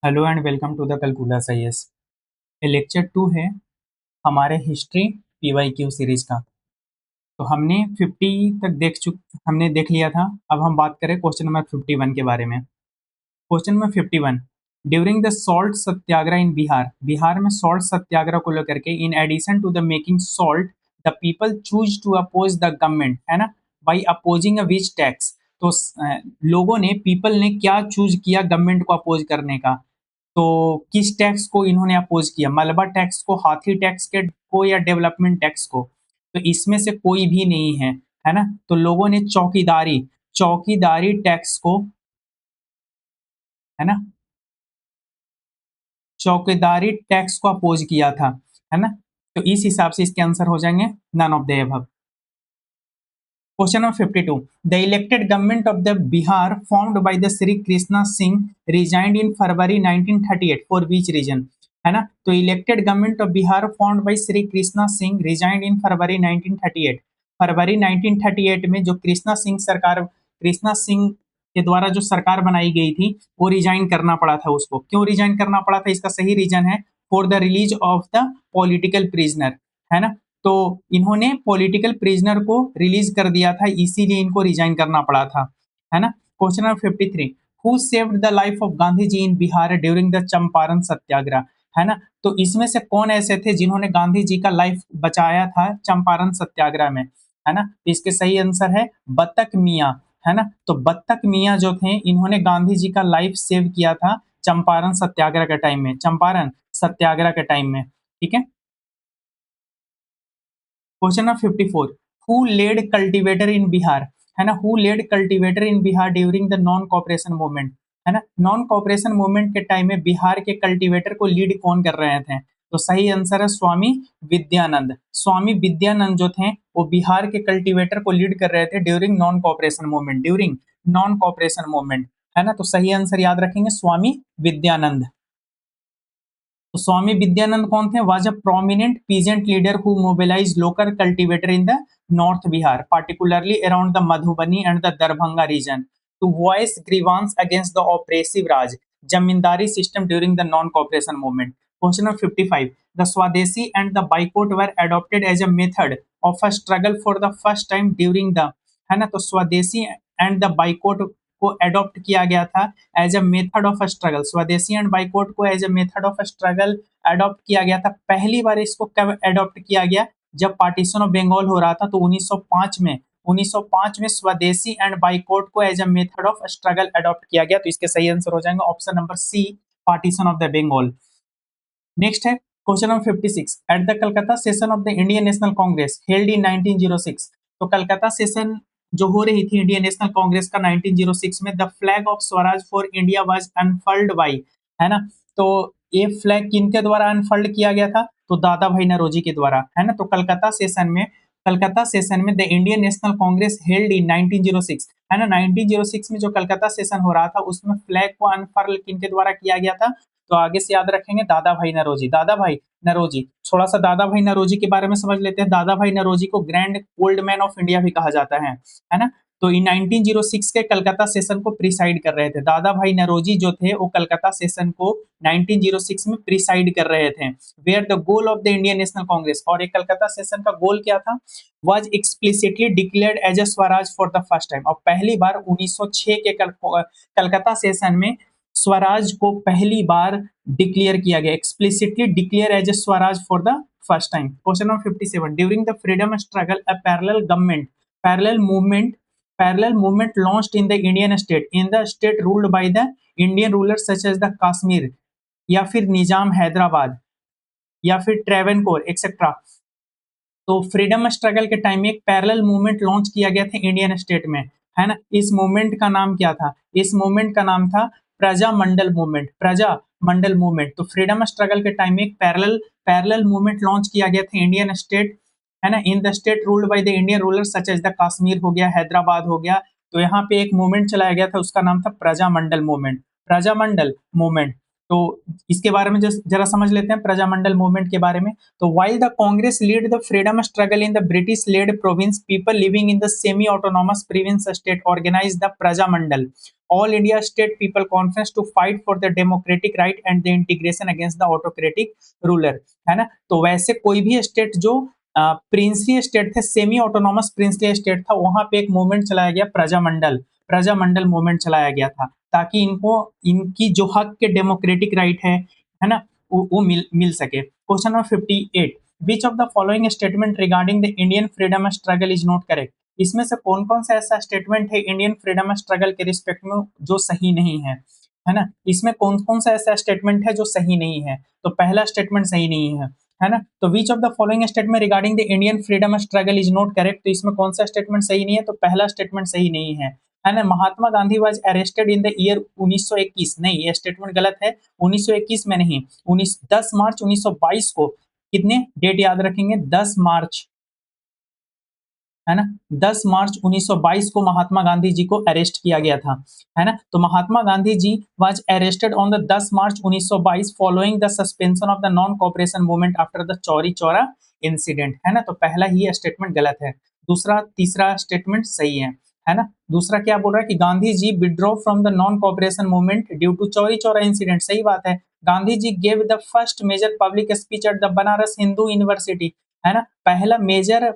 Hello and welcome to the calculus IAS. ये lecture 2 है हमारे हिस्ट्री पीवाईक्यू सीरीज का। तो हमने 50 तक हमने देख लिया था। अब हम बात करें क्वेश्चन नंबर 51 के बारे में। Question number 51, during the salt satyagraha in Bihar, Bihar में सॉल्ट सत्याग्रह को लेकर के in addition to the making salt the people choose to oppose the government, है ना, by opposing a which tax. तो लोगों ने, पीपल ने क्या चूज किया गवर्नमेंट को अपोज करने का? तो किस टैक्स को इन्होंने अपोज किया? मलबा टैक्स को, हाथी टैक्स के को, या डेवलपमेंट टैक्स को? तो इसमें से कोई भी नहीं है ना। तो लोगों ने चौकीदारी चौकीदारी टैक्स को, है ना, चौकीदारी टैक्स को अपोज किया था, है ना। तो इस हिसाब से इसके आंसर हो जाएंगे none of the above. Question number 52, the elected government of the Bihar formed by the Shri Krishna Singh resigned in February 1938 for which reason, है ना। तो elected government of Bihar formed by Shri Krishna Singh resigned in February 1938, फरवरी 1938 में जो कृष्णा सिंह के द्वारा जो सरकार बनाई गई थी वो रिजाइन करना पड़ा था उसको। क्यों रिजाइन करना पड़ा था? इसका सही रीजन है for the release of the political prisoner, है ना। तो इन्होंने पॉलिटिकल प्रिजनर को रिलीज कर दिया था, इसीलिए इनको रिजाइन करना पड़ा था, है ना। Question number 53, who saved the life of Gandhi ji in Bihar during the Champaran satyagraha, है ना। तो इसमें से कौन ऐसे थे जिन्होंने गांधी जी का लाइफ बचाया था चंपारण सत्याग्रह में, है ना। तो इसके सही आंसर है बत्तक मियाँ, है ना। तो बत्तक मियाँ जो थे इन्होंने गांधी जी का लाइफ सेव किया था चंपारण सत्याग्रह के टाइम में, चंपारण सत्याग्रह के टाइम में, ठीक है। Question number 54, who led cultivator in Bihar, है ना, who led cultivator in Bihar during the non cooperation movement, है ना। नॉन कॉपरेशन मूवमेंट के टाइम में बिहार के कल्टीवेटर को लीड कौन कर रहे थे? तो सही आंसर है स्वामी विद्यानंद। स्वामी विद्यानंद जो थे वो बिहार के कल्टीवेटर को लीड कर रहे थे during non cooperation movement, during non cooperation movement, है ना। तो सही आंसर याद रखेंगे स्वामी विद्यानंद। तो स्वामी विद्यानंद कौन थे? Was a prominent peasant leader who mobilize local cultivator in the north Bihar, particularly around the Madhubani and the Darbhanga region, to voice grievance against the oppressive Raj zamindari system during the non-cooperation movement. Question number 55. The Swadeshi and the boycott were adopted as a method of a struggle for the first time during the, है ना। तो swadeshi and the boycott को adopt किया गया था as a method of struggle. Swadeshi and boycott को as a method of struggle adopt किया गया था। पहली बार इसको कब अडॉप्ट किया गया? जब पार्टीशन ऑफ बंगाल हो रहा था, तो 1905 में स्वदेशी एंड बाइकआउट को as a method of struggle adopt किया गया। तो इसके सही आंसर हो जाएंगे option number C, partition of the Bengal. Next है question number 56, at the Calcutta session of the Indian national Congress held in 1906। तो कलकत्ता सेशन जो हो रही थी इंडियन नेशनल कांग्रेस का 1906 में, the flag of swaraj for India was unfurled by, है ना। तो ये फ्लैग किनके द्वारा अनफर्ल्ड किया गया था? तो दादा भाई नौरोजी के द्वारा, है ना। तो कलकत्ता सेशन में the Indian national Congress held in 1906, है ना। 1906 में जो कलकत्ता सेशन हो रहा था उसमें फ्लैग को अनफर्ल किनके द्वारा किया गया था? तो आगे से याद रखेंगे दादा भाई नौरोजी, दादा भाई नौरोजी। थोड़ा सा दादा भाई नौरोजी के बारे में समझ लेते हैं। दादा भाई नौरोजी को grand old man of India भी कहा जाता है ना। तो इन 1906 के कलकत्ता सेशन को प्रिसाइड कर रहे थे दादा भाई नौरोजी जो थे, वो कलकत्ता सेशन को 1906 में प्रिसाइड कर रहे थे। Where the goal of the Indian national Congress, और एक कलकत्ता सेशन का गोल क्या था? Was explicitly declared as a swaraj for the first time. और पहली बार 1906 के कलकत्ता सेशन में स्वराज को पहली बार डिक्लेयर किया गया, explicitly declare as a swaraj for the first time. Question number 57, during the freedom struggle a parallel movement launched in the Indian state, in the state ruled by the Indian rulers such as the Kashmir, या फिर निजाम हैदराबाद, या फिर Travancore etcetera. तो freedom struggle के time में एक parallel movement launch किया गया था इंडियन स्टेट में, है ना। इस मूवमेंट का नाम क्या था? इस मूवमेंट का नाम था प्रजा मंडल मूवमेंट। तो फ्रीडम स्ट्रगल के टाइम में एक पैरेलल मूवमेंट लॉन्च किया गया था इंडियन स्टेट, है ना, in the state ruled by the Indian ruler such as the Kashmir हो गया, हैदराबाद हो गया। तो यहाँ पे एक मूवमेंट चलाया गया था, उसका नाम था प्रजामंडल मूवमेंट, प्रजामंडल मूवमेंट। तो इसके बारे में जरा समझ लेते हैं प्रजामंडल मूवमेंट के बारे में। तो while the Congress lead the freedom struggle in the British led province, people living in the semi autonomous province state organized the Prajamandal, all India state people conference, to fight for the democratic right and the integration against the autocratic ruler, है ना। तो वैसे कोई भी state जो princely state थे, semi autonomous princely state था, वहां पे एक मूवमेंट चलाया गया, प्रजामंडल मूवमेंट चलाया गया था, ताकि इनको इनकी जो हक के डेमोक्रेटिक राइट है ना, वो मिल सके। Question number 58, which of the following statement regarding the Indian freedom struggle is not correct. इसमें से कौन कौन सा ऐसा स्टेटमेंट है इंडियन फ्रीडम स्ट्रगल के रिस्पेक्ट में जो सही नहीं है ना। इसमें कौन कौन सा ऐसा स्टेटमेंट है जो सही नहीं है। तो पहला स्टेटमेंट सही नहीं है ना। तो विच of the following statement regarding the Indian freedom struggle is not correct. तो इसमें कौन सा स्टेटमेंट सही नहीं है। तो पहला स्टेटमेंट सही नहीं है ना। Mahatma Gandhi was arrested in the year 1921, नहीं, ये स्टेटमेंट गलत है। 1921 में नहीं, 10 मार्च 1922 को, कितने डेट याद रखेंगे, 10 मार्च, है ना, 10 मार्च 1922 को महात्मा गांधी जी को अरेस्ट किया गया था, है ना। तो Mahatma Gandhi ji was arrested on the 10 March 1922 following the suspension of the non cooperation movement after the Chauri Chaura incident, है ना। तो पहला ही स्टेटमेंट गलत है। तीसरा स्टेटमेंट सही है ना। दूसरा क्या बोल रहा है कि Gandhi ji withdraw from the non cooperation movement due to Chauri Chaura incident, सही बात है। Gandhi ji gave the first major public speech at the Banaras Hindu university, है ना। पहला मेजर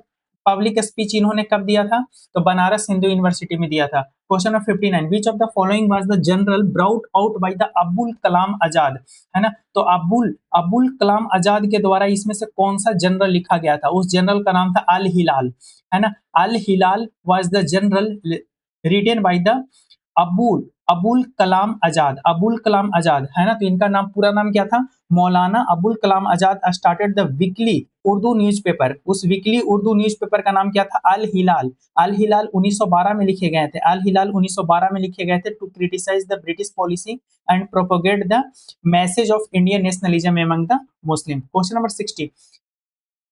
पब्लिक स्पीच इन्होंने कब दिया था। तो बनारस हिंदू यूनिवर्सिटी में दिया था। Question number 59, which of the following was the journal brought out by the Abul Kalam Azad, है ना। तो अबुल कलाम आजाद के द्वारा इसमें से कौन सा जनरल लिखा गया था। उस जनरल का नाम था अल हिलाल, है ना। Al Hilal was the journal written by the Abul Kalam Azad, है ना। तो इनका नाम, पूरा नाम क्या था, Maulana Abul Kalam Azad started the weekly Urdu newspaper. उस वीकली उर्दू न्यूज़पेपर का नाम क्या था, अल हिलाल। 1912 में लिखे गए थे। अल हिलाल 1912 में लिखे गए थे to criticise the British policy and propagate the message of Indian nationalism among the Muslim. Question number 60,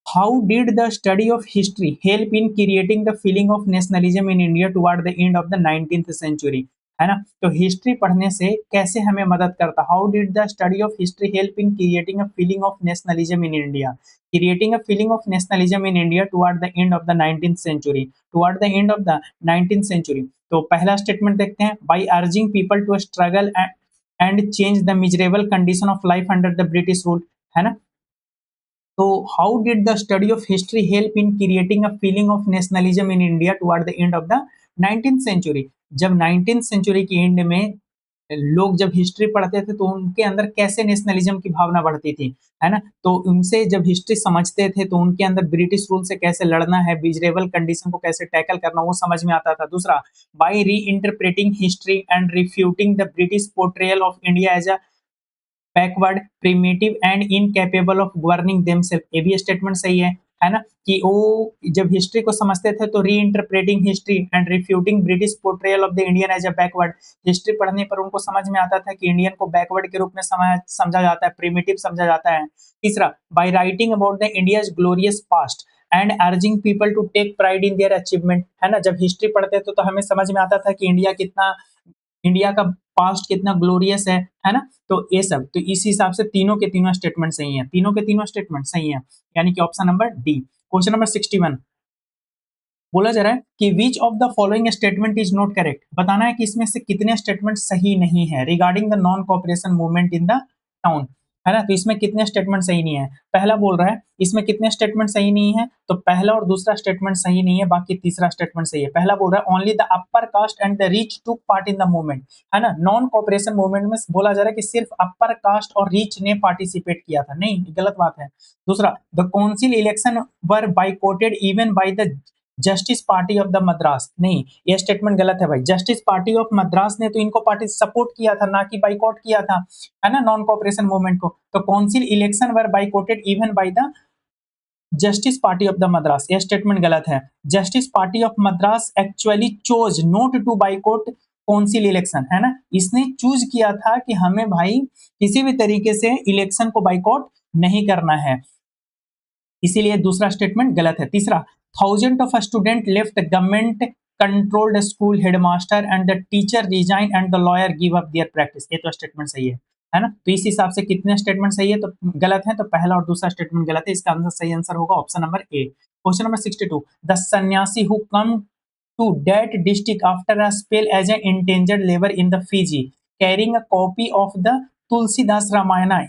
how did the study of history help in creating the feeling of nationalism in India toward the end of the 19th century, है ना। तो history पढ़ने से कैसे हमें मदद करता। How did the study of history help in creating a feeling of nationalism in India, creating a feeling of nationalism in India toward the end of the 19th century। तो पहला स्टेटमेंट देखते हैं, by urging people to struggle and change the miserable condition of life under the British rule, है ना। तो how did the study of history help in creating a feeling of nationalism in India toward the end of the 19th century. जब 19th century के and में लोग जब history पढ़ते थे तो उनके अंदर कैसे नेशनलिज्म की भावना बढ़ती थी, है ना। तो उनसे जब हिस्ट्री समझते थे तो उनके अंदर ब्रिटिश रूल से कैसे लड़ना है, विजरेबल कंडीशन को कैसे टैकल करना, वो समझ में आता था। दूसरा, by reinterpreting history and refuting the British portrayal of India as a backward, primitive and incapable of governing themselves, ये भी स्टेटमेंट सही है ना। कि वो जब हिस्ट्री को समझते थे तो reinterpreting history and refuting British portrayal of the Indian as a backward, history पढ़ने पर उनको समझ में आता था कि इंडियन को बैकवर्ड के रूप में समझा जाता है, प्रिमिटिव समझा जाता है। तीसरा, by writing about the India's glorious past and urging people to take pride in their achievement, है ना। जब हिस्ट्री पढ़ते थे तो हमें समझ में आता था कि इंडिया का पास्ट कितना ग्लोरियस है ना। तो ये सब, तो इस हिसाब से तीनों के तीनों स्टेटमेंट सही हैं, तीनों के तीनों स्टेटमेंट सही हैं, यानी कि option number D. Question number 61 बोला जा रहा है कि विच of the following statement is not correct. बताना है कि इसमें से कितने स्टेटमेंट सही नहीं है regarding the non cooperation movement in the town, है ना। तो इसमें कितने स्टेटमेंट सही नहीं है। पहला बोल रहा है इसमें कितने स्टेटमेंट सही नहीं है। तो पहला और दूसरा स्टेटमेंट सही नहीं है, बाकी तीसरा स्टेटमेंट सही है। पहला बोल रहा है only the upper caste and the rich took part in the movement, है ना। नॉन कोऑपरेशन मूवमेंट में बोला जा रहा है कि सिर्फ अपर कास्ट और रिच ने पार्टिसिपेट किया था, नहीं, गलत बात है। दूसरा, the council election were boycotted even by the justice party of the Madras, नहीं, ये स्टेटमेंट गलत है भाई। जस्टिस पार्टी ऑफ मद्रास ने तो इनको पार्टी सपोर्ट किया था, ना कि बाइकआउट किया था, है ना, नॉन कोऑपरेशन मूवमेंट को। तो council election were boycotted even by the justice party of the Madras, ये स्टेटमेंट गलत है। Justice party of Madras actually chose not to boycott council election, है ना। इसने चूज किया था कि हमें भाई किसी भी तरीके से इलेक्शन को बाइकआउट नहीं करना है, इसीलिए दूसरा स्टेटमेंट गलत है। तीसरा, thousand of student left government controlled school headmaster and the teacher resign and the lawyer give up their practice, ये तो स्टेटमेंट सही है है ना। तो इस हिसाब से कितने स्टेटमेंट सही है तो गलत है, तो पहला और दूसरा स्टेटमेंट गलत है, इसका आंसर सही आंसर होगा option number A. Question number 62, the sanyasi who come to that district after a spell as an endangered labor in the Fiji, carrying a copy of the Tulsidas Ramayana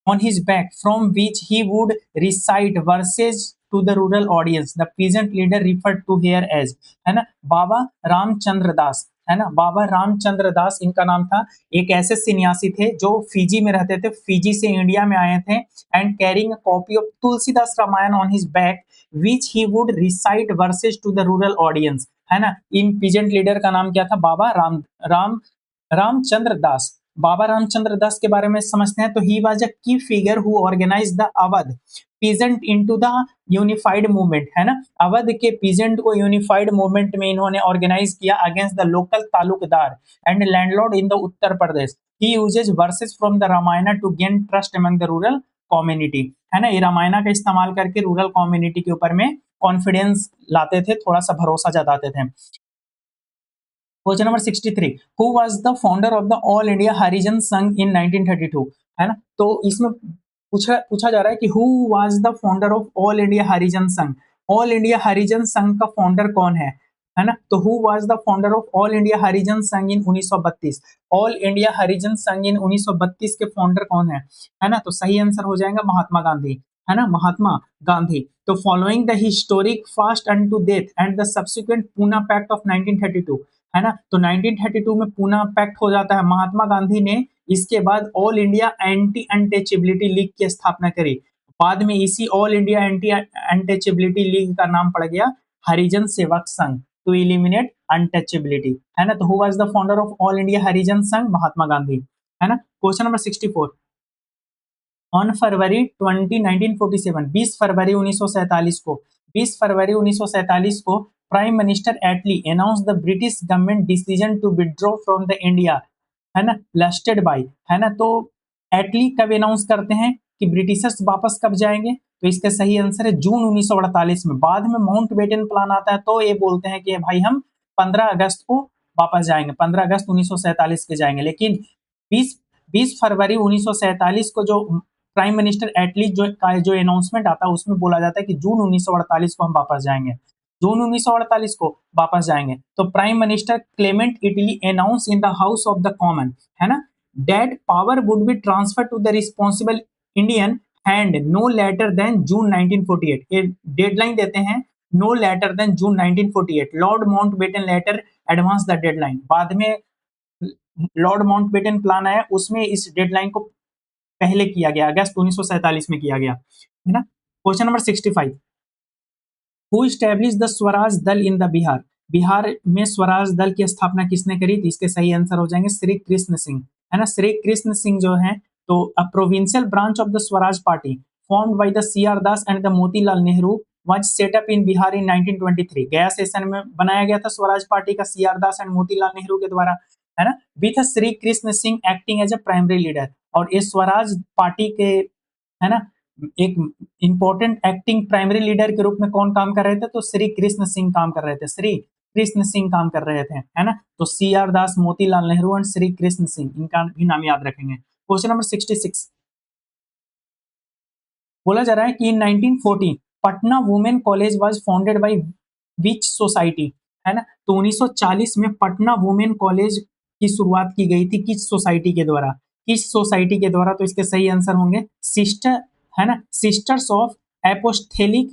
on his back, from which he would recite verses to the rural audience. The peasant leader referred to here as, है ना, बाबा रामचंद्र दास, है ना, बाबा रामचंद्र दास इनका नाम था। एक ऐसे सन्यासी थे जो फिजी में रहते थे, फिजी से इंडिया में आए थे, and carrying a copy of Tulsidas Ramayan on his back which he would recite verses to the rural audience, है ना। इन पीजेंट लीडर का नाम क्या था, बाबा रामचंद्र दास। बाबा रामचंद्र दास के बारे में समझते हैं, तो ही was a key figure who organise the Awadh peasant into the unified movement, है ना। अवध के पीजेंट को यूनिफाइड मूवमेंट में इन्होंने ऑर्गेनाइज किया against the local talukdar and landlord in the Uttar Pradesh. He uses verses from the Ramayan to gain trust among the rural community, है ना। ये रामायण का इस्तेमाल करके रूरल कम्युनिटी के ऊपर में कॉन्फिडेंस लाते थे, थोड़ा सा भरोसा जताते थे। Question number 63, who was the founder of the all India Harijan Sangh in 1932, है ना। तो इसमें पूछा जा रहा है कि who was the founder of all India Harijan Sangh. All India Harijan संघ का फाउंडर कौन है ना। तो who was the founder of all India Harijan Sangh in 1932। All India Harijan Sangh in 1932 के फाउंडर कौन है ना। तो सही आंसर हो जाएगा महात्मा गांधी, है ना, महात्मा गांधी। तो following the historic fast unto death and the subsequent Poona pact of 1932, है ना। तो 1932 में पूना पैक्ट हो जाता है। महात्मा गांधी ने इसके बाद all India anti untouchability league की स्थापना करी। बाद में इसी all India anti untouchability league का नाम पड़ गया Harijan Sevak Sangh, to eliminate untouchability, है ना। तो who was the founder of all India Harijan Sangh, Mahatma Gandhi, है ना। क्वेश्चन नंबर 64, ऑन फरवरी 20 1947, 20 फरवरी 1947 को 20 फरवरी 1947 को prime minister Attlee announce the British government decision to withdraw from the India, है ना, लस्टेड बाई, है ना। तो एटली कब अनाउंस करते हैं कि ब्रिटिशर्स वापस कब जाएंगे, तो इसका सही आंसर है जून 1948 में। बाद में माउंटबेटन प्लान आता है, तो ये बोलते हैं कि भाई हम 15 अगस्त को वापस जाएंगे, 15 अगस्त 1947 के जाएंगे। लेकिन 20 20 फरवरी 1947 को जो प्राइम मिनिस्टर एटली जो अनाउंसमेंट आता है, उसमें बोला जाता है कि जून 1948 को हम वापस जाएंगे, जून 1948 को वापस जाएंगे। तो prime minister Clement Attlee announce in the house of the common, है ना, that power would be transfer to the responsible Indian hand no later than June 1948। ये डेडलाइन देते हैं no later than June 1948। Lord Mountbatten later advance the deadline. बाद में Lord Mountbatten plan आया, उसमें इस डेडलाइन को पहले किया गया, अगस्त 1947 में किया गया, है ना। Question number 65, who establish the Swaraj दल इन द बिहार। बिहार में स्वराज दल की स्थापना किसने करी, तो इसके सही आंसर हो जाएंगे श्री कृष्ण सिंह, है ना। श्री कृष्ण सिंह जो है, तो a provincial branch of the Swaraj party formed by the C R Das and the Motilal Nehru was set up in Bihar in 1923। Gaya session में बनाया गया था स्वराज पार्टी का C R Das and Motilal Nehru के द्वारा, है ना, with Shri Krishna Singh acting as a primary leader. और इस स्वराज पार्टी के, है ना, एक इंपॉर्टेंट एक्टिंग प्राइमरी लीडर के रूप में कौन काम कर रहे थे, तो श्री कृष्ण सिंह काम कर रहे थे, श्री कृष्ण सिंह काम कर रहे थे, है ना। तो C R Das, Motilal Nehru and Shri Krishna Singh, इनका भी नाम याद रखेंगे। क्वेश्चन नंबर 66, बोला जा रहा है कि इन 1940 Patna women college was founded by which society, है ना। तो 1940 में पटना वुमेन कॉलेज की शुरुआत की गई थी किस सोसाइटी के द्वारा, किस सोसाइटी के द्वारा, तो इसके सही आंसर होंगे सिस्टर, है ना, सिस्टर्स ऑफ एपोस्थेलिक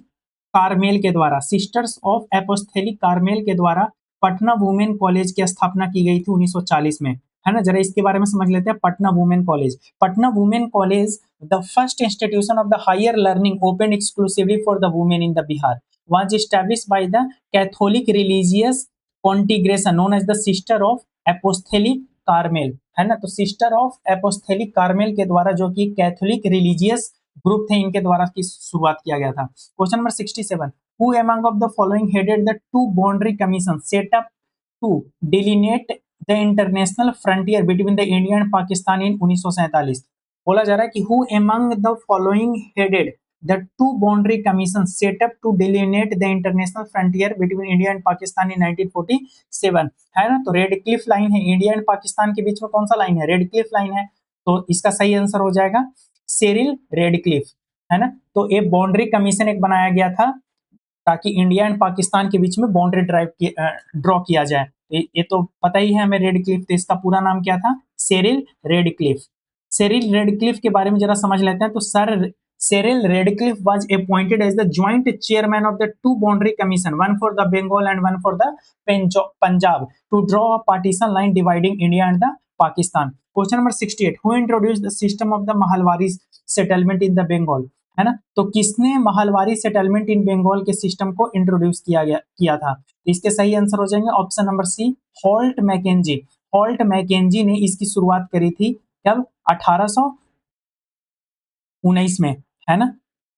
कार्मेल के द्वारा, सिस्टर्स ऑफ एपोस्थेलिक कार्मेल के द्वारा पटना वुमेन कॉलेज की स्थापना की गई थी 1940 में, है ना। जरा इसके बारे में समझ लेते हैं। Patna women college, Patna women college the first institution of the higher learning opened exclusively for the women in the Bihar was established by the Catholic religious congregation known as the Sister of Apostolic Carmel, है ना। तो sister of एपोस्थेलिक Carmel के द्वारा, जो कि Catholic religious group थे, इनके द्वारा की शुरुआत किया गया था। Question number 67, who among of the following headed the two boundary commissions set up to delineate the international frontier between the India and Pakistan in 1947। बोला जा रहा है कि who among the following headed the two boundary commission set up to delineate the international frontier between India and Pakistan in 1947, है ना। तो Radcliffe line है, India and Pakistan के बीच में कौन सा लाइन है, रेड क्लिफ लाइन है। तो इसका सही आंसर हो जाएगा सेरिल रेडक्लिफ, है ना। तो एक बाउंड्री कमीशन एक बनाया गया था ताकि इंडिया एंड पाकिस्तान के बीच में बाउंड्री ड्रॉ किया जाए। ये तो पता ही है हमें रेडक्लिफ, तो इसका पूरा नाम क्या था, सेरिल रेडक्लिफ। सेरिल रेडक्लिफ के बारे में जरा समझ लेते हैं। तो sir Cyril Radcliffe was appointed as the joint chairman of the two boundary commission, one for the Bengal and one for the Punjab, to draw a partition line dividing India and the Pakistan. Question number 68. Who introduced the system of the Mahalwari settlement in the Bengal? है ना। तो किसने Mahalwari settlement in Bengal के system को introduce किया था। तो इसके सही आंसर हो जाएंगे option number C, Holt Mackenzie. Holt Mackenzie ने इसकी शुरुआत करी थी कब, 1819 में, है ना।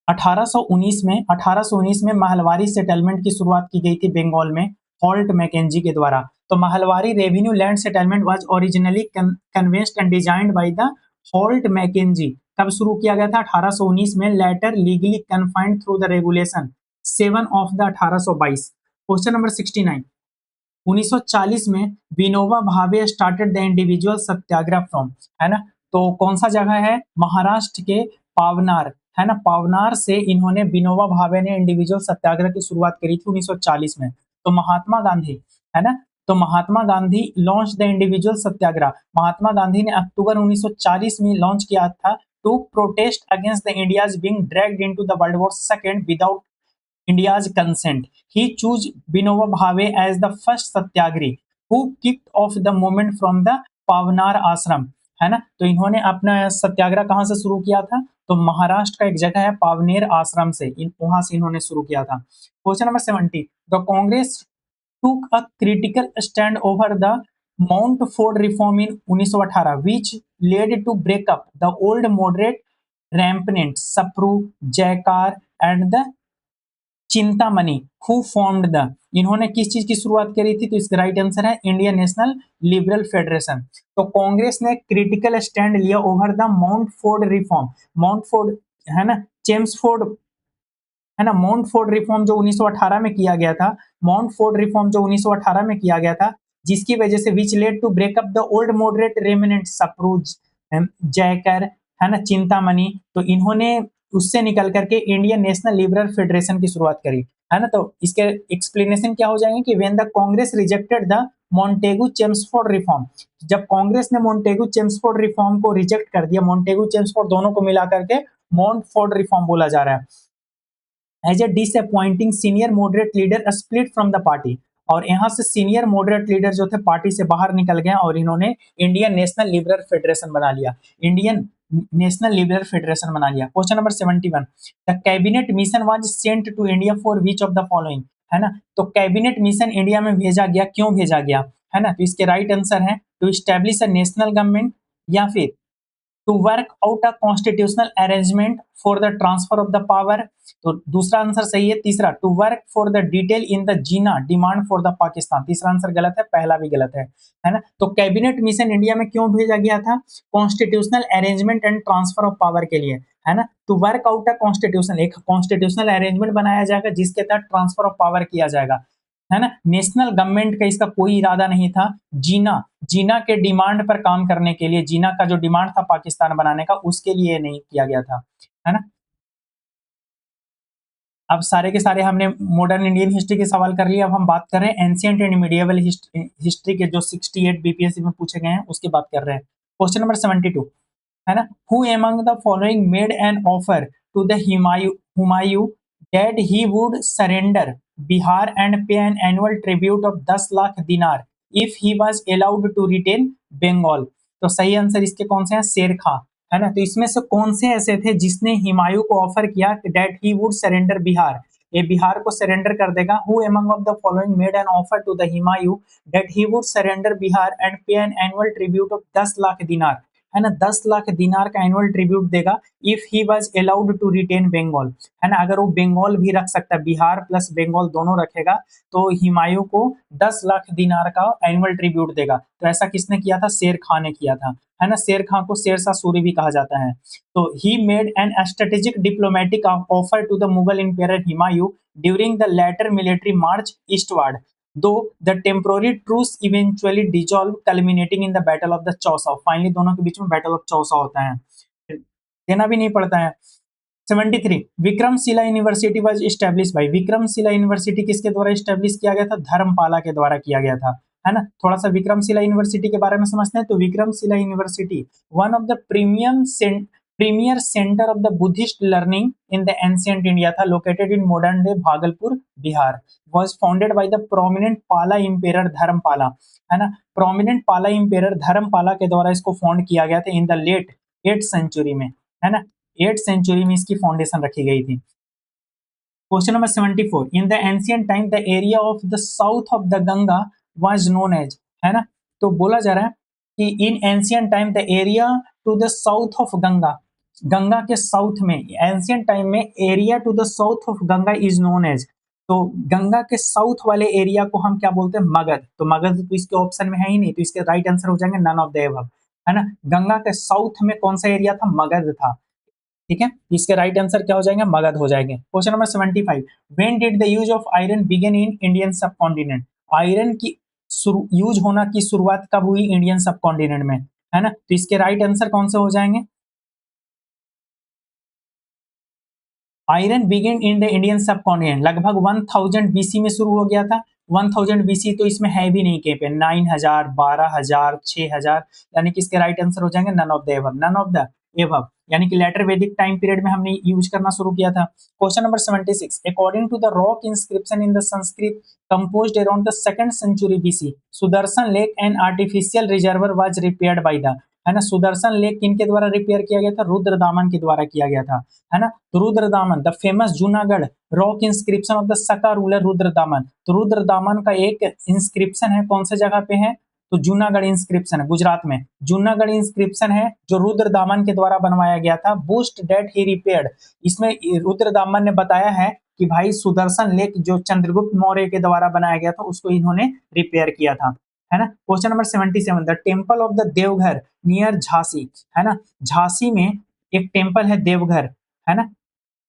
1819 में महलवारी सेटलमेंट की शुरुआत की गई थी बंगाल में हॉल्ट मैकेंजी के द्वारा। तो mahalwari revenue land settlement was originally conceived and designed by the Holt Mackenzie. कब शुरू किया गया था, 1819 में, later legally confirmed through the regulation 7 of the 1822। Question number 69। 1940 में Vinoba Bhave started the individual satyagraha from, है ना। तो कौन सा जगह है, महाराष्ट्र के पावनार, है ना। पावनार से इन्होंने विनोबा भावे ने इंडिविजुअल सत्याग्रह की शुरुआत करी थी 1940 में। तो महात्मा गांधी, है ना, तो Mahatma Gandhi launch the individual satyagraha. Mahatma Gandhi ने अक्टूबर 1940 में लॉन्च किया था to protest against the India's being dragged into the world war second without India's consent. He chose Vinoba Bhave as the first satyagrahi who kicked off the movement from the Pavanar Ashram, है ना। तो इन्होंने अपना सत्याग्रह कहाँ से शुरू किया था, तो महाराष्ट्र का एक जगह है पावनेर आश्रम से, वहां से इन्होंने शुरू किया था। Question number 70। The Congress took a critical stand over the Mount Ford reform in 1918, which led to break up the old moderate rampant Sapru, Jaykar and the Chintamani who formed the, इन्होंने किस चीज की शुरुआत करी थी, तो इसका राइट आंसर है इंडियन नेशनल लिबरल फेडरेशन। तो कांग्रेस ने क्रिटिकल स्टैंड लिया over the mount Ford reform. Mount Ford, है ना, चेम्सफोर्ड, है ना। माउंट फोर्ड रिफॉर्म जो 1918 में किया गया था, माउंट फोर्ड रिफॉर्म जो 1918 में किया गया था, जिसकी वजह से which led to break up the old moderate remnant Sapru's, Jayakar, है ना, चिंतामणि। तो इन्होंने उससे निकल करके इंडियन नेशनल लिबरल फेडरेशन की शुरुआत करी, है ना। तो इसके एक्सप्लेनेशन क्या हो जाएंगे कि when the Congress rejected the Montagu Chelmsford reform, जब कांग्रेस ने मॉन्टेगू चेम्सफोर्ड रिफॉर्म को रिजेक्ट कर दिया, मॉन्टेगू चेम्सफोर्ड दोनों को मिला करके मॉन्टफोर्ड रिफॉर्म बोला जा रहा है, as a disappointing senior moderate leader split from the party. और यहाँ से सीनियर मॉडरेट लीडर जो थे पार्टी से बाहर निकल गए और इन्होंने इंडियन नेशनल लिबरल फेडरेशन बना लिया, इंडियन नेशनल लिबरल फेडरेशन बना लिया। Question number 71। The cabinet mission was sent to India for which of the following, है ना। तो कैबिनेट मिशन इंडिया में भेजा गया, क्यों भेजा गया, है ना। तो इसके राइट आंसर है to establish a national government, या फिर to work out a constitutional arrangement for the transfer of the power. तो दूसरा आंसर सही है। तीसरा, to work for the detail in the Jinnah demand for the Pakistan. तीसरा आंसर गलत है, पहला भी गलत है ना। तो कैबिनेट मिशन इंडिया में क्यों भेजा गया था, constitutional arrangement and transfer of power के लिए, है ना। To work out a constitution, एक कॉन्स्टिट्यूशनल अरेंजमेंट बनाया जाएगा जिसके तहत ट्रांसफर ऑफ पावर किया जाएगा, है ना। नेशनल गवर्नमेंट का इसका कोई इरादा नहीं था जीना, जीना के डिमांड पर काम करने के लिए, जीना का जो डिमांड था पाकिस्तान बनाने का, उसके लिए नहीं किया गया था, है ना। अब सारे के सारे हमने मॉडर्न इंडियन हिस्ट्री के सवाल कर लिए। अब हम बात कर रहे हैं एंशिएंट एंड मिडिएवल हिस्ट्री के, जो 68 बीपीएससी में पूछे गए हैं, उसकी बात कर रहे हैं। क्वेश्चन नंबर 72, है ना। Who among the following made an offer to the Humayun that he would surrender Bihar and pay an annual tribute of 10 lakh dinar if he was allowed to retain Bengal. तो सही आंसर इसके कौन से हैं, शेर खां, है ना। तो इसमें से कौन से ऐसे थे जिसने हुमायूं को ऑफर किया that he would surrender Bihar, ये बिहार को सरेंडर कर देगा। Who among of the following made an offer to the Humayun that he would surrender Bihar and pay an annual tribute of 10 lakh dinar, है ना। 10 लाख दिनार का एनुअल ट्रिब्यूट देगा if he was allowed to retain Bengal, है ना। अगर वो बंगाल भी रख सकता है, बिहार प्लस बंगाल दोनों रखेगा, तो हुमायूं को 10 लाख दिनार का एनुअल ट्रिब्यूट देगा। तो ऐसा किसने किया था, शेर खां ने किया था, है ना। शेर खां को शेरशाह सूरी भी कहा जाता है। तो he made an strategic diplomatic offer to the Mughal emperor Humayun during the later military march eastward. Though the temporary truce eventually dissolve culminating in the battle of the Chausa. Finally दोनों के बीच में बैटल ऑफ चौसा होता है, देना भी नहीं पड़ता है। 73 Vikramshila university was establish by, Vikramshila university किसके द्वारा इस्टेब्लिश किया गया था? धर्मपाला के द्वारा किया गया था, है ना। थोड़ा सा विक्रमशिला यूनिवर्सिटी के बारे में समझते हैं। तो Vikramshila university one of the premier center of the Buddhist learning in the ancient India था, located in modern day Bhagalpur Bihar. Was founded by the prominent Pala emperor Dharmapala, है ना। प्रोमिनेंट पाला इंपेरर धर्मपाला के द्वारा इसको फाउंड किया गया था in the late 8th century में, है ना। 8th सेंचुरी में इसकी फाउंडेशन रखी गई थी। Question number 74 in the ancient time the area of the south of the Ganga was known as, है ना। तो बोला जा रहा है कि in ancient time the area to the south of Ganga, Ganga के साउथ में, एंशिएंट टाइम में area to the south of Ganga is known as, तो गंगा के साउथ वाले एरिया को हम क्या बोलते हैं? मगध। तो मगध तो इसके ऑप्शन में है ही नहीं, तो इसके राइट आंसर हो जाएंगे नन ऑफ द एबव, है ना। गंगा के साउथ में कौन सा एरिया था? मगध था, ठीक है। इसके राइट आंसर क्या हो जाएंगे? मगध हो जाएंगे। Question number 75 when did the use of iron begin in Indian सब कॉन्टिनेंट, आयरन की यूज होना की शुरुआत कब हुई इंडियन सब कॉन्टिनेंट में, है ना। तो इसके राइट आंसर कौन से हो जाएंगे? Iron begin in the Indian सब कॉन्टिनेंट लगभग 1000 बीसी में शुरू हो गया था। 1000 बीसी तो इसमें है भी नहीं कहीं पे, 9000, 12000, 6000, यानी कि इसके राइट आंसर हो जाएंगे none of the above, none of the above, यानी कि लेटर वैदिक टाइम पीरियड में हमने यूज करना शुरू किया था। Question number 76 according to the rock inscription in the Sanskrit composed around the 2nd century BC Sudarshan lake an artificial reservoir was repaired by the, है ना। सुदर्शन लेक किनके द्वारा रिपेयर किया गया था? रुद्रदामन के द्वारा किया गया था, है ना। तो Rudradaman the famous Junagadh rock inscription of the सका रूलर रुद्रदामन, तो रुद्रदामन का एक इंस्क्रिप्शन है, कौन से जगह पे है? तो जूनागढ़ इंस्क्रिप्शन है, गुजरात में जूनागढ़ इंस्क्रिप्शन है जो रुद्रदामन के द्वारा बनवाया गया था। बूस्ट डेट ही रिपेयर्ड, इसमें रुद्रदामन ने बताया है कि भाई सुदर्शन लेक जो चंद्रगुप्त मौर्य के द्वारा बनाया गया था उसको इन्होंने रिपेयर किया था, है ना। Question number 77 the temple of the Deoghar near Jhansi, है ना। झांसी में एक टेम्पल है देवघर, है ना,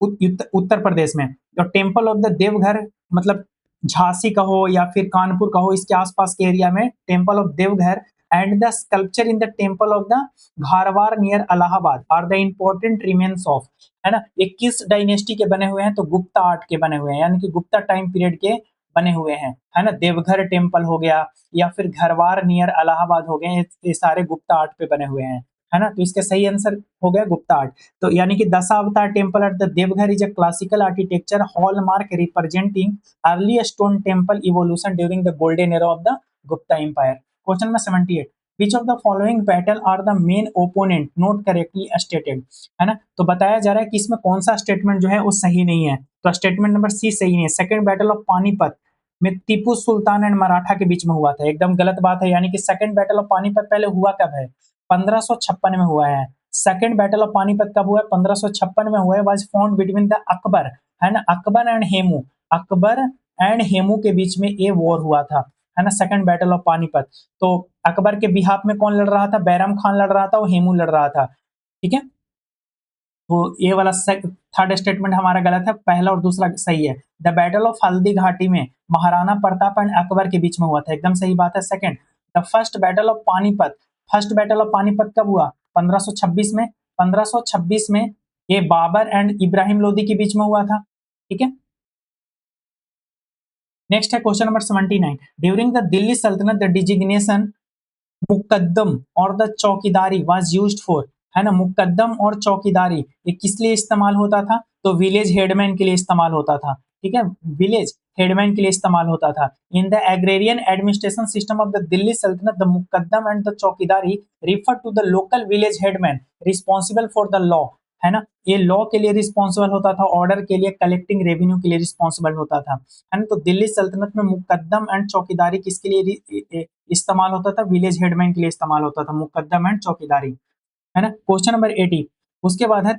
उत्तर प्रदेश में। तो टेम्पल ऑफ द देवघर मतलब झांसी का हो या फिर कानपुर का हो, इसके आसपास के एरिया में temple of Deoghar and the sculpture in the temple of the Garhwa near Allahabad are the important remains of, है ना। ये किस डायनेस्टी के बने हुए हैं? तो गुप्ता आर्ट के बने हुए हैं, यानी कि गुप्ता टाइम पीरियड के बने हुए हैं, है ना। देवघर टेम्पल हो गया या फिर घरवार नियर इलाहाबाद हो गए, ये सारे गुप्ता आर्ट पे बने हुए हैं, है ना। तो इसका सही आंसर हो गया गुप्ता आर्ट। तो यानी कि Dashavatar temple at the Deoghar is a classical architecture hallmark representing early stone temple evolution during the golden era of the Gupta empire. Question number 78 which of the following battle are the main opponent not correctly stated, है ना। तो बताया जा रहा है कि इसमें कौन सा स्टेटमेंट जो है वो सही नहीं है, तो स्टेटमेंट नंबर सी सही नहीं है। सेकंड बैटल ऑफ पानीपत में टीपू सुल्तान एंड मराठा के बीच में हुआ था, एकदम गलत बात है। यानी कि सेकंड बैटल ऑफ पानीपत पहले हुआ कब है? 1556 में हुआ है। सेकंड बैटल ऑफ पानीपत कब हुआ है? 1556 में हुआ है। Was found between the Akbar, है ना, अकबर एंड हेमू, अकबर एंड हेमू के बीच में ये वॉर हुआ था, है ना, सेकंड बैटल ऑफ पानीपत। तो अकबर के बिहाफ में कौन लड़ रहा था? बैरम खान लड़ रहा था और हेमू लड़ रहा था, ठीक है। तो ये वाला थर्ड स्टेटमेंट हमारा गलत है, पहला और दूसरा सही है। The battle of Haldi Ghati में महाराणा प्रताप एंड अकबर के बीच में हुआ था, एकदम सही बात है। Second the first battle of Panipat, first battle of Panipat कब हुआ? 1526 में, 1526 में ये बाबर एंड इब्राहिम लोदी के बीच में हुआ था, ठीक है। नेक्स्ट है question number 79 during the Delhi Sultanate the designation Muqaddam और द चौकीदारी वाज यूज्ड फॉर, है ना। मुकद्दम और चौकीदारी ये किस लिए इस्तेमाल होता था? तो विलेज हेडमैन के लिए इस्तेमाल होता था, ठीक है, विलेज हेडमैन के लिए इस्तेमाल होता था। In the agrarian administration system of the Delhi Sultanate the muqaddam and the chaukidari refer to the local village headman responsible for the law, है ना। ये लॉ के लिए रिस्पॉन्सिबल होता था, ऑर्डर के लिए, कलेक्टिंग रेवेन्यू के लिए रिस्पॉन्सिबल होता था, है ना। तो दिल्ली सल्तनत में मुकद्दम एंड चौकीदारी किसके लिए इस्तेमाल होता था? विलेज हेडमैन के लिए इस्तेमाल होता था, मुकद्दम एंड चौकीदारी, है ना। क्वेश्चन नंबर 80 उसके बाद है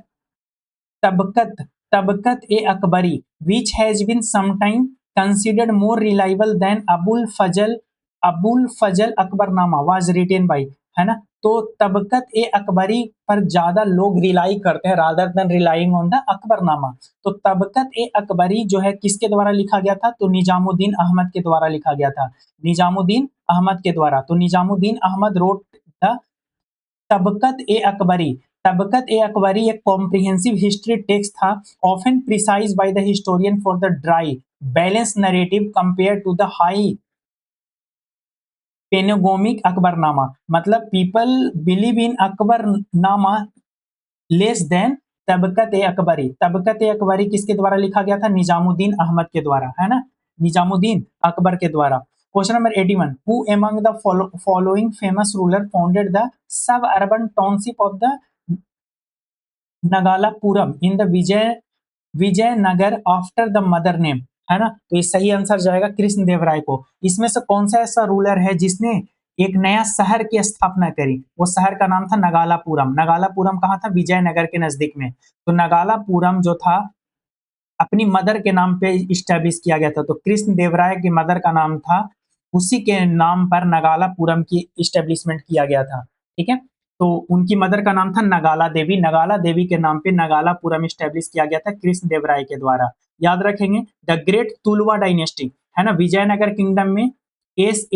Tabaqat, Tabaqat e Akbari which has been sometime considered more reliable than Abul Fazl, Abul Fazl Akbarnama was written by, है ना। तो तबकत ए अकबरी पर ज्यादा लोग रिलाई करते हैं rather than relying on the Akbarnama. तो तबकत ए अकबरी जो है किसके द्वारा लिखा गया था, तो निजामुद्दीन अहमद के द्वारा लिखा गया था, निजामुद्दीन अहमद के द्वारा। तो निजामुद्दीन अहमद रोट द तबकत ए अकबरी। तबकत ए अकबरी एक कॉम्प्रिहेंसिव हिस्ट्री टेक्स्ट था, often precise by the historian for the dry balance narrative compare to the high panegyric Akbarnama. मतलब people believe in Akbarnama less than Tabaqat e Akbari. Tabaqat e Akbari किसके द्वारा लिखा गया था, निजामुद्दीन अहमद के द्वारा, है ना, निजामुद्दीन अकबर के द्वारा। Question number 81, who among the following famous ruler founded the sub urban township of the Nagalapuram in the Vijayanagar after the mother name, है ना। तो ये सही आंसर जाएगा कृष्णदेवराय को। इसमें से कौन सा ऐसा रूलर है जिसने एक नया शहर की स्थापना करी, वो शहर का नाम था नगालापुरम। नगालापुरम कहाँ था, विजयनगर के नजदीक में। तो नगालापुरम जो था अपनी मदर के नाम पे इस्टेब्लिश किया गया था, तो कृष्णदेवराय की मदर का नाम था, उसी के नाम पर नगालापुरम की इस्टेब्लिशमेंट किया गया था, ठीक है। तो उनकी मदर का नाम था नगाला देवी, नगाला देवी के नाम पे नगालापुरम इस्टेब्लिश किया गया था कृष्णदेवराय के द्वारा। याद रखेंगे द ग्रेट तुलवा डायनेस्टी, है ना, विजयनगर किंगडम में एस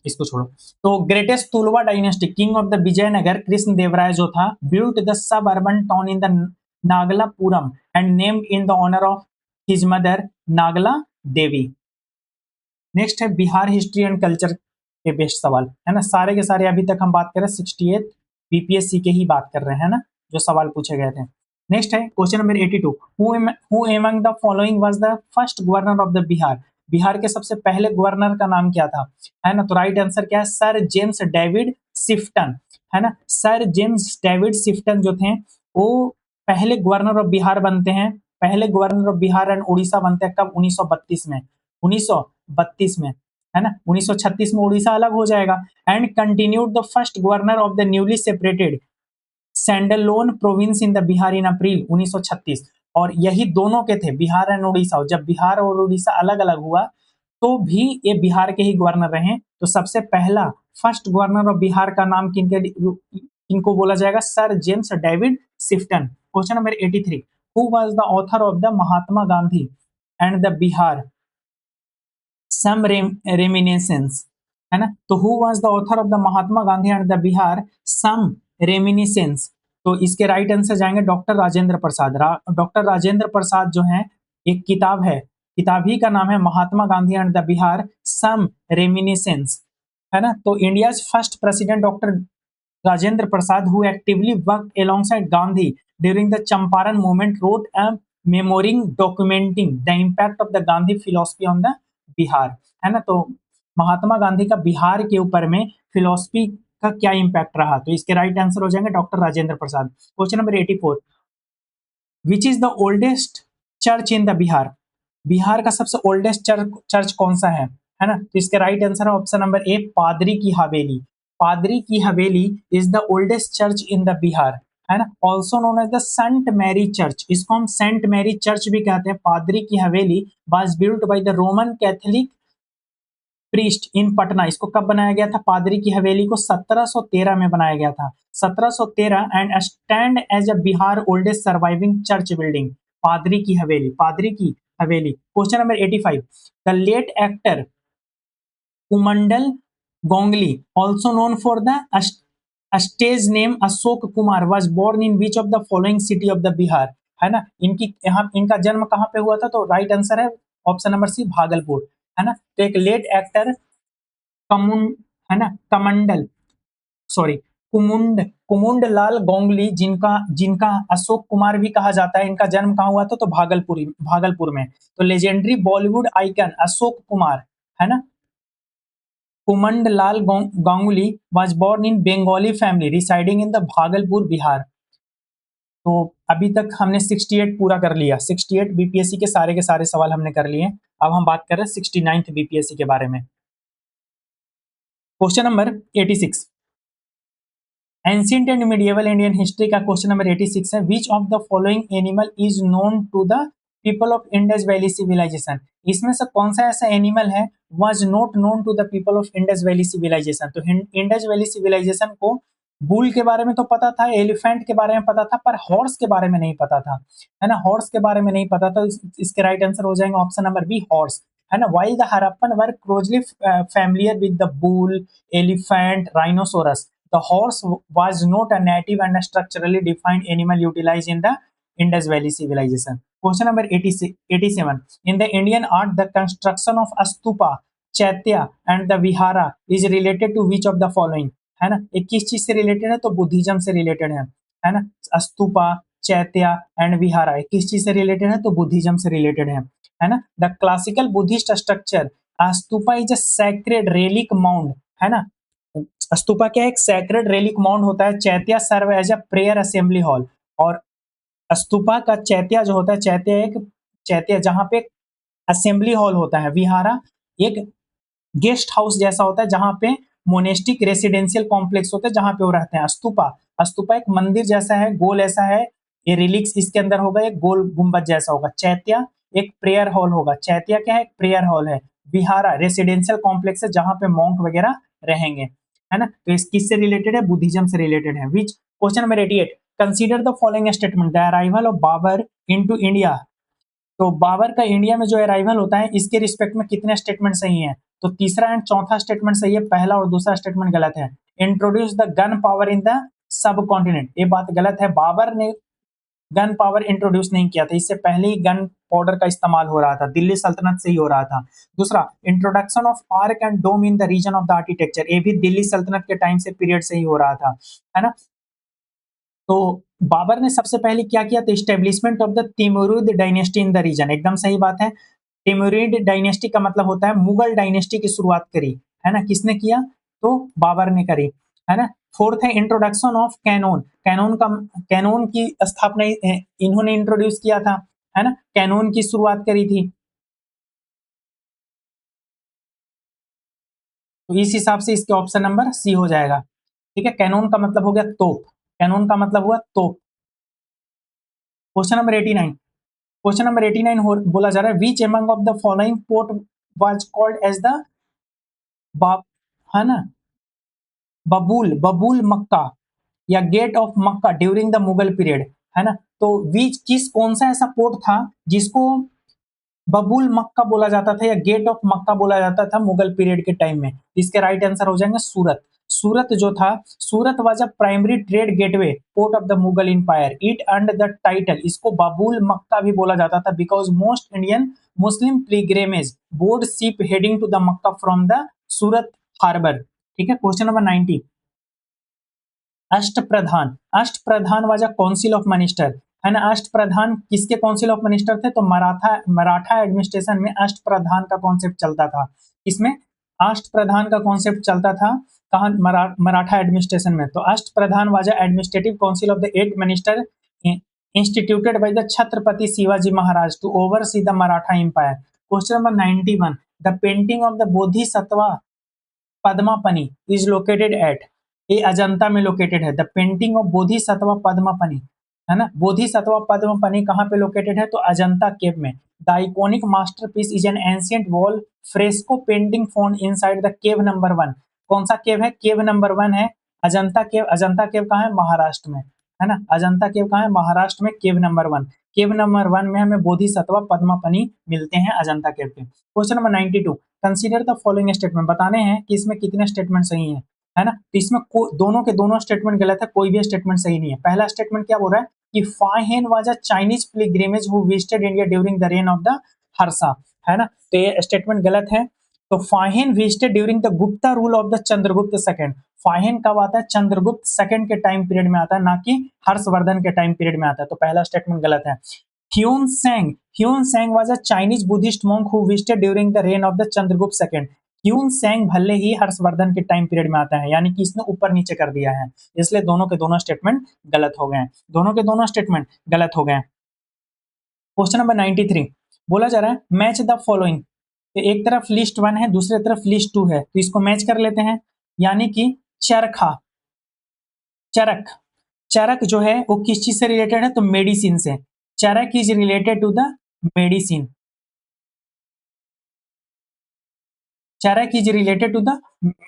इसको छोड़ो। तो greatest Tuluva dynasty king of the Vijayanagar Krishnadevaraya जो था built the sub urban town in the Nagalapuram and named in the honour of his mother Nagala Devi. Next है बिहार हिस्ट्री एंड कल्चर के बेस्ट सवाल, है ना। सारे के सारे अभी तक हम बात कर रहे हैं 68 बीपीएससी के ही बात कर रहे हैं ना, जो सवाल पूछे गए थे। नेक्स्ट है question number 82, who among the following was the first governor of the Bihar. Bihar के सबसे पहले गवर्नर का नाम क्या था, है ना। तो राइट आंसर क्या है, सर जेम्स डेविड सिफ्टन, है ना। सर जेम्स डेविड सिफ्टन जो थे वो पहले गवर्नर ऑफ बिहार बनते हैं, पहले governor of Bihar and Orissa बनते हैं कब, 1932 में, 1932 में, है ना। 1936 में उड़ीसा अलग हो जाएगा। And continued the first governor of the newly separated standalone province in the Bihar in April 1936। और यही दोनों के थे, बिहार एंड उड़ीसा। जब बिहार और उड़ीसा अलग अलग हुआ तो भी ये बिहार के ही गवर्नर रहे। तो सबसे पहला फर्स्ट गवर्नर ऑफ बिहार का नाम किनको बोला जाएगा, sir James David Sifton. Question number 83, who was the author of the Mahatma Gandhi and the Bihar some reminiscence, है ना। तो who was the author of the Mahatma Gandhi and the Bihar some reminiscence. तो इसके राइट आंसर जाएंगे डॉक्टर राजेंद्र प्रसाद। डॉक्टर राजेंद्र प्रसाद जो है, एक किताब है, किताब ही का नाम है Mahatma Gandhi and the Bihar some reminiscence, है ना। तो India first president doctor Rajendra Prasad, who actively worked alongside Gandhi during the Champaran movement, wrote a memoiring documenting the impact of the Gandhi philosophy on the Bihar, है ना। तो महात्मा गांधी का बिहार के ऊपर में फिलोसफी का क्या इंपैक्ट रहा, तो इसके राइट आंसर हो जाएंगे doctor Rajendra Prasad. Question number 84, which is the oldest church in the Bihar. Bihar का सबसे ओल्डेस्ट चर्च कौन सा है ना। तो इसके राइट आंसर है option number A, Padri ki Haveli. Padri ki Haveli is the oldest church in the Bihar, है ना। Also known as the saint Mary church, इसको हम सेंट मैरी चर्च भी कहते हैं। Padri ki Haveli was built by the Roman Catholic priest in Patna. इसको कब बनाया गया था, पादरी की हवेली को 1713 में बनाया गया था, 1713। And stand as a Bihar oldest surviving church building. Padri ki Haveli, Padri ki Haveli. Question number 85, the late actor Kumudlal Ganguly also known for the stage name Ashok Kumar was born in which of the following city of the Bihar, है ना। इनका जन्म कहाँ पे हुआ था, तो राइट आंसर है ऑप्शन नंबर सी, भागलपुर, है ना। तो एक लेट एक्टर कमुंड, है ना, कमंडल, सॉरी, कुमुंड लाल गोंगली, जिनका जिनका अशोक कुमार भी कहा जाता है, इनका जन्म कहाँ हुआ था, तो भागलपुर में। तो लेजेंडरी बॉलीवुड आइकन अशोक कुमार, है ना, कुमंड लाल Ganguly was born in Bengali family residing in the Bhagalpur Bihar. तो अभी तक हमने 68 पूरा कर लिया, 68 बीपीएससी के सारे सवाल हमने कर लिए। अब हम बात कर रहे हैं 69th बीपीएससी के बारे में। Question number 86, ancient and medieval Indian history का क्वेश्चन नंबर 86 है, which of the following animal is known to the people of Indus valley civilisation, इसमें से कौन सा ऐसा एनिमल है was not known to the people of Indus valley civilisation. तो Indus valley civilisation को बुल के बारे में तो पता था, एलिफेंट के बारे में पता था, पर हॉर्स के बारे में नहीं पता था, है ना, हॉर्स के बारे में नहीं पता था। इसके राइट आंसर हो जाएंगे ऑप्शन नंबर बी, हॉर्स, है ना। While the Harappan were closely familiar with the bull, elephant, rhinoceros, the horse was not a native and a structurally defined animal utilized in the Indus Valley civilization. Question number 87. In the Indian art, the construction of a stupa, chaitya and the vihara is related to which of the following? है ना, एक किस चीज से related है, तो Buddhism से related है ना। स्तूपा, चैत्या एंड विहारा किस चीज से रिलेटेड है, तो बुद्धिज्म से रिलेटेड है ना। The classical Buddhist structure stupa is a sacred relic mound, है ना। स्तूपा क्या है, एक सैक्रेड रेलिक माउंड होता है। Chaitya serve as a prayer assembly hall, और स्तूपा का चैत्या जो होता है, चैत्या जहां पे असेंबली हॉल होता है। विहारा एक गेस्ट हाउस जैसा होता है जहां पे मोनेस्टिक रेसिडेंशियल कॉम्प्लेक्स होता है जहां पे वो रहते हैं। स्तूपा एक मंदिर जैसा है, गोल ऐसा है, ये रिलिक्स इसके अंदर होगा, एक गोल गुंबद जैसा होगा। चैत्या एक प्रेयर हॉल होगा, चैत्या क्या है, एक प्रेयर हॉल है। विहारा रेसिडेंशियल कॉम्प्लेक्स है जहां पे मॉन्क वगैरह रहेंगे, है ना। तो इस किससे रिलेटेड है, बुद्धिज्म से रिलेटेड है। Which question number 88, consider the following statement, the arrival of Babur into India. तो बाबर का इंडिया में जो अराइवल होता है इसके रिस्पेक्ट में कितने स्टेटमेंट सही हैं, तो तीसरा एंड चौथा स्टेटमेंट सही है, पहला और दूसरा स्टेटमेंट गलत है। Introduce the gun power in the sub continent, ये बात गलत है, बाबर ने गन पावर इंट्रोड्यूस नहीं किया था, इससे पहले ही गन पाउडर का इस्तेमाल हो रहा था, दिल्ली सल्तनत से ही हो रहा था। दूसरा, introduction of arch and dome in the reason of the architecture, ये भी दिल्ली सल्तनत के टाइम से पीरियड से ही हो रहा था, है ना। तो बाबर ने सबसे पहले क्या किया, तो establishment of the Timurid dynasty in the region, एकदम सही बात है। तिमुरिद डायनेस्टी का मतलब होता है मुगल डायनेस्टी की शुरुआत करी, है ना, किसने किया, तो बाबर ने करी, है ना। फोर्थ है इंट्रोडक्शन ऑफ कैनोन, कैनोन की स्थापना इन्होंने इंट्रोड्यूस किया था, है ना, कैनोन की शुरुआत करी थी। तो इस हिसाब से इसके ऑप्शन नंबर सी हो जाएगा, ठीक है। कैनोन का मतलब हो गया तोप, कैनोन का मतलब हुआ तोप। क्वेश्चन नंबर 89, क्वेश्चन नंबर 89 बोला जा रहा है, which among of the following port was called as the बाब, है ना, बबूल मक्का या gate of Mecca during the Mughal period, है ना। तो विच किस कौन सा ऐसा पोर्ट था जिसको बबूल मक्का बोला जाता था या गेट ऑफ मक्का बोला जाता था मुगल पीरियड के टाइम में। इसके राइट आंसर हो जाएंगे सूरत। सूरत जो था, Surat was a primary trade gateway port of the Mughal empire, it earned the title, इसको बबूल मक्का भी बोला जाता था because most Indian Muslim pilgrimage board ship heading to the Mecca from the Surat harbour, ठीक है। Question number 90, Ashtapradhan, Ashtapradhan was a council of minister, है ना। अष्टप्रधान किसके काउंसिल ऑफ मिनिस्टर थे, तो मराठा एडमिनिस्ट्रेशन में अष्टप्रधान का कॉन्सेप्ट चलता था। इसमें अष्टप्रधान का कॉन्सेप्ट चलता था कहाँ, मराठा एडमिनिस्ट्रेशन में। तो Ashtapradhan was a administrative council of the 8 minister instituted by the Chhatrapati Shivaji Maharaj to oversee the Maratha empire. Question number 91, the painting of the Bodhisattva Padmapani is located at, ये अजंता में लोकेटेड है। The painting of Bodhisattva Padmapani, है ना, बोधिसत्व पद्मपनी कहाँ पे लोकेटेड है, तो अजंता केव में। The iconic masterpiece is an ancient wall fresco painting found inside the cave number 1, कौन सा केव है, केव नंबर 1 है अजंता केव। अजंता केव कहाँ है, महाराष्ट्र में, है ना, अजंता केव कहाँ है, महाराष्ट्र में, केव नंबर 1। केव नंबर 1 में हमें बोधिसत्व पद्मपनी मिलते हैं अजंता केव पे। Question number 92, consider the following statement, बताने हैं कि इसमें कितने स्टेटमेंट सही है ना। तो इसमें दोनों के दोनों स्टेटमेंट गलत है, कोई भी स्टेटमेंट सही नहीं है। पहला स्टेटमेंट क्या बोल रहा है कि फाहिन was a Chinese pilgrimage who visited India during the reign of the Harsha, है ना, तो ये स्टेटमेंट गलत है। तो फाहिन visited during the Gupta rule of the Chandragupta second, फाहिन कब आता है, चंद्रगुप्त सेकंड के टाइम पीरियड में आता है, ना कि हर्षवर्धन के टाइम पीरियड में आता है। तो पहला स्टेटमेंट गलत है। Hiuen Tsang was a Chinese Buddhist monk who visited during the reign of the Chandragupta second, Hiuen Tsang भले ही हर्षवर्धन के टाइम पीरियड में आता है, यानी कि इसने ऊपर नीचे कर दिया है, इसलिए दोनों के दोनों स्टेटमेंट गलत हो गए हैं, दोनों के दोनों स्टेटमेंट गलत हो गए हैं। क्वेश्चन नंबर 93, बोला जा रहा है मैच द फॉलोइंग, एक तरफ लिस्ट 1 है दूसरी तरफ लिस्ट 2 है, तो इसको मैच कर लेते हैं। यानी कि चरखा, चरक, चरक जो है वो किस चीज से रिलेटेड है, तो मेडिसिन से। Charak is related to the medicine, Charak is related to the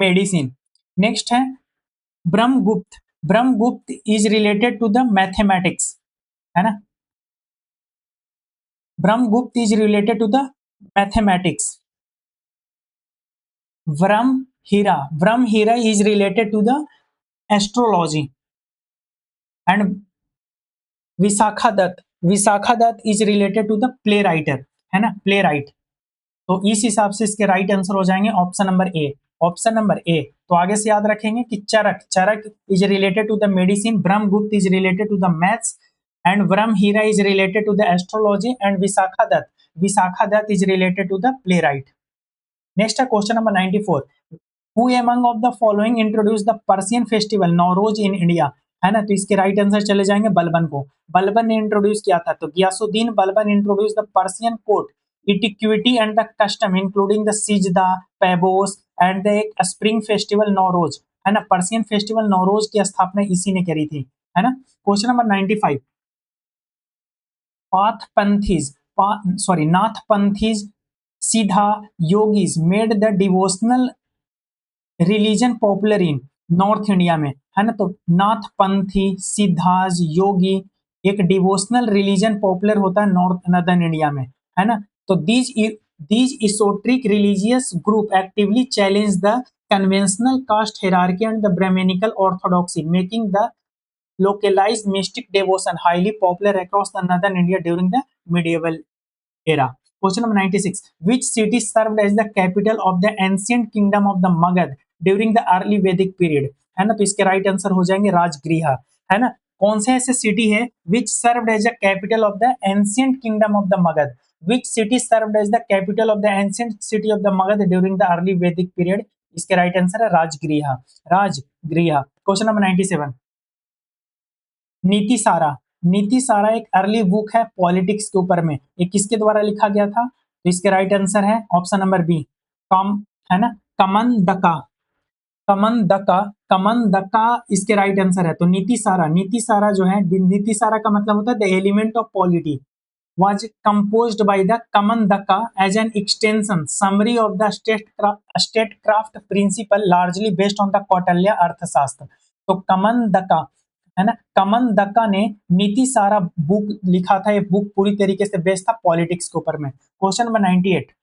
medicine. Next है Brahmagupta, Brahmagupta is related to the mathematics, है ना, Brahmagupta is related to the mathematics. Brahmahira, Brahmahira is related to the astrology. And Vishakha Datta, Vishakha Datta is related to the play writer, है ना, play right. तो इस हिसाब से इसके राइट आंसर हो जाएंगे option number A, option number A. तो आगे से याद रखेंगे कि Charak, Charak is related to the medicine, Brahmagupta is related to the maths and Brahmahira is related to the astrology and Vishakha Datta is related to the playwright. Next है question number 94, who among of the following introduce the Persian festival Nowruz in India, है ना। तो इसके right answer चले जाएंगे बलबन को, बलबन ने introduce किया था। तो Ghiyasuddin Balban introduce the Persian court etiquette and the custom including the sijda, paibos and the spring festival Nowruz, है ना। पर्सियन फेस्टिवल नौरोज की स्थापना इसी ने करी थी, है ना। क्वेश्चन नंबर 95, पाथपंथीज, सॉरी नाथपंथीज सीधा yogis made the devotional religion popular in north India में, है ना। तो नाथपंथी, सिद्धाज, योगी एक डिवोशनल रिलीजन पॉपुलर होता है नॉर्थ नदर्न इंडिया में, है ना। तो these esoteric religious group actively challenge the conventional caste hierarchy and the Brahmanical orthodoxy making the localized mystic devotion highly popular across the northern India during the medieval era. Question number 96. Which city served as the capital of the ancient kingdom of the Magad during the early Vedic period? है ना। तो इसके right answer हो जाएंगे राजगृह, है ना। कौन से ऐसे सिटी है which served as the capital of the ancient kingdom of the Magad? Which city served as the capital of the ancient city of the Magad during the early Vedic period? इसके right answer है Rajgriha, Rajgriha. Question number 97, नीति सारा, नीति सारा एक early book है politics के ऊपर में, ये किसके द्वारा लिखा गया था? तो इसके राइट आंसर है ऑप्शन नंबर बी, कम, है ना, कमन दका, कमन दका, कमन दका इसके राइट आंसर है। तो नीति सारा, नीति सारा जो है, नीति सारा का मतलब होता है the element of polity was composed by the Kaman Daka as an extension summary of the statecraft principle largely based on the Kautilya अर्थशास्त्र। तो कमन दका, है ना, कमन दक्का ने नीति सारा बुक लिखा था। ये बुक पूरी तरीके से बेस्ड था पॉलिटिक्स के ऊपर में। क्वेश्चन नंबर 98,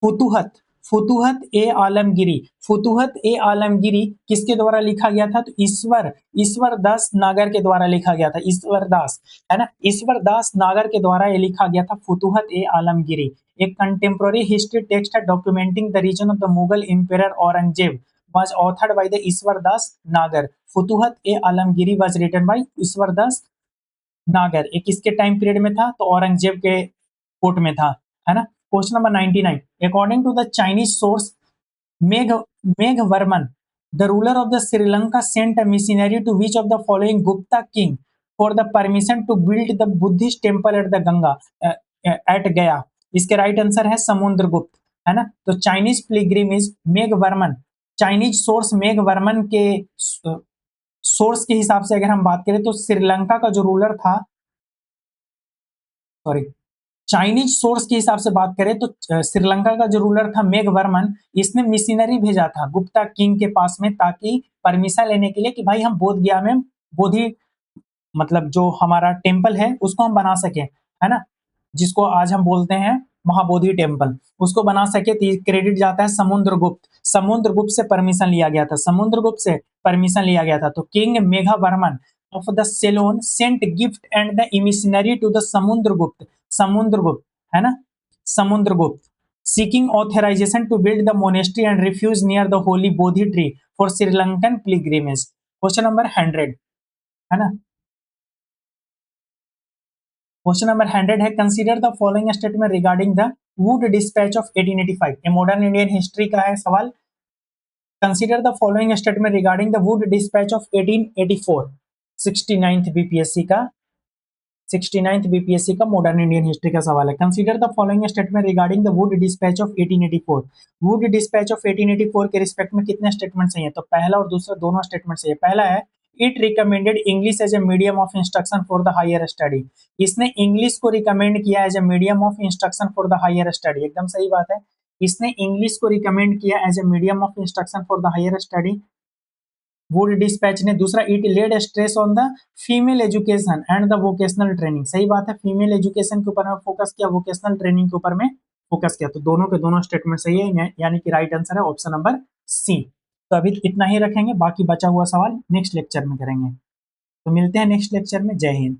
फुतुहत, फुतुहत ए आलमगिरी, फुतुहत ए आलमगिरी किसके द्वारा लिखा गया था? तो ईश्वर दास नागर के द्वारा लिखा गया था, ईश्वर दास, है ना, ईश्वर दास नागर के द्वारा ये लिखा गया था फुतुहत ए आलमगिरी। एक कंटेम्प्रोरी हिस्ट्री टेक्स्ट है documenting the reason of the Mughal empire Aurangzeb was authored by the Ishwar Das Nagar. Futuhat e Alamgiri was written by ईश्वर दास नागर। एक किसके टाइम पीरियड में था? तो औरंगजेब के कोर्ट में था, है ना। Question number 99, according to the Chinese source Meghavarman the ruler of the Sri Lanka sent a missionary to which of the following Gupta king for the permission to build the Buddhist temple at the Ganga at Gaya. इसके right answer है समुद्रगुप्त, है ना। तो Chinese pilgrimage Meghavarman, Chinese source Meghavarman के source के हिसाब से अगर हम बात करें तो श्रीलंका का जो रूलर था, सॉरी, चाइनीज सोर्स के हिसाब से बात करें तो श्रीलंका का जो रूलर था मेघवर्मन, इसने मिशनरी भेजा था गुप्ता किंग के पास में ताकि परमिशन लेने के लिए कि भाई हम बोध गया में बोधि, मतलब जो हमारा टेम्पल है उसको हम बना सके, है ना, जिसको आज हम बोलते हैं महाबोधि टेम्पल, उसको बना सके। तो क्रेडिट जाता है समुद्रगुप्त, समुद्रगुप्त से परमिशन लिया गया था, समुद्रगुप्त से परमिशन लिया गया था। तो king Meghavarman of the Ceylon sent gift and the missionary to the Samudragupta, Samudragupta, है ना, Samudragupta seeking authorization to build the monastery and refuge near the holy Bodhi tree for Sri Lankan pilgrimage. Question number 100, है ना, क्वेश्चन नंबर 100 है consider the following statement regarding the Wood dispatch of 1885। ये modern Indian history का है सवाल। Consider the following statement regarding the Wood dispatch of 1884, 69th BPSC का, 69th BPSC का modern Indian history का सवाल है। Consider the following statement regarding the Wood dispatch of 1884। Would dispatch of 1884 के respect में कितने स्टेटमेंट चाहिए? तो पहला और दूसरा दोनों स्टेटमेंट चाहिए। पहला है it recommended English as a medium of instruction for the higher study. इसने इंग्लिश को रिकमेंड किया as a medium of instruction for the higher study, एकदम सही बात है। इसने इंग्लिश को रिकमेंड किया as a medium of instruction for the higher study, Wood despatch ने। दूसरा, it laid stress on the female education and the vocational training, सही बात है, फीमेल एजुकेशन के ऊपर में फोकस किया, वोकेशनल ट्रेनिंग के ऊपर में फोकस किया। तो दोनों के दोनों स्टेटमेंट सही है, यानी कि राइट आंसर है ऑप्शन नंबर सी। तो अभी इतना ही रखेंगे, बाकी बचा हुआ सवाल नेक्स्ट लेक्चर में करेंगे। तो मिलते हैं नेक्स्ट लेक्चर में। जय हिंद।